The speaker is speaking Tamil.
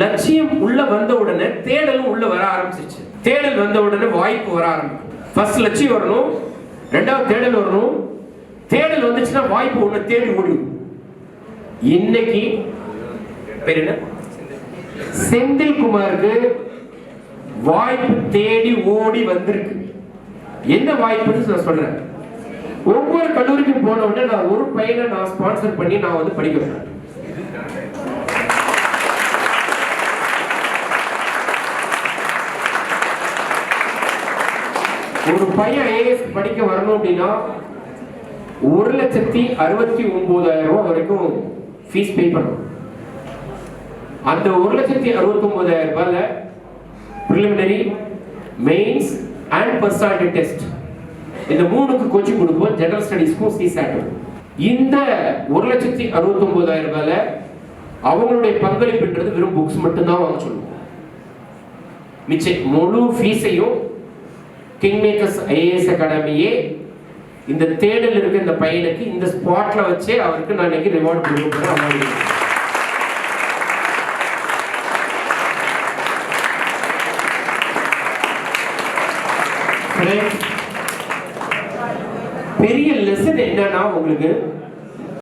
லட்சியம் உள்ள வந்த உடனே தேடலும் உள்ள வர ஆரம்பிச்சிருச்சு. தேடல் வந்த உடனே வாய்ப்பு வர ஆரம்பிக்கும். ஃபர்ஸ்ட் லட்சியம் வரணும், ரெண்டாவது தேடல் வரணும். தேடல் வந்துச்சுன்னா வாய்ப்பு ஒண்ணு தேடி ஓடும். இன்னைக்கு பேர் என்ன, செந்தில்குமாருக்கு வாய்ப்பு தேடி ஓடி வந்திருக்கு. என்ன வாய்ப்புன்னு நான் சொல்றேன். ஒவ்வொரு கல்லூரிக்கும் போன உடனே நான் ஒரு பையனை நான் ஸ்பான்சர் பண்ணி நான் வந்து படிக்க வைக்கிறேன். ஒரு பையன் ஐஏஎஸ் படிக்க வரணும் அப்படின்னா 1,69,000 வரைக்கும் ஃபீஸ் பே பண்ணணும். அந்த 1,69,000 preliminary, mains and personality test, இந்த மூணுக்கு கோச்சிங் கொடுப்போம். ஜெனரல் ஸ்டடீஸ்க்கும் சிசாட். இந்த 1,69,000 அவங்களுடைய பங்களிப்புன்றது வெறும் புக்ஸ் மட்டும்தான் வாங்க சொல்லுவோம். மிச்சம் முழு ஃபீஸையும் கிங் மேக்கர்ஸ் ஐஏஎஸ் அகாடமியே இந்த தேடல் இருக்க இந்த பையனுக்கு இந்த ஸ்பாட்ல வச்சே அவருக்கு நான் இன்னைக்கு ரிவார்ட் கொடுக்க போறேன். பெரிய லெசன் என்னன்னா உங்களுக்கு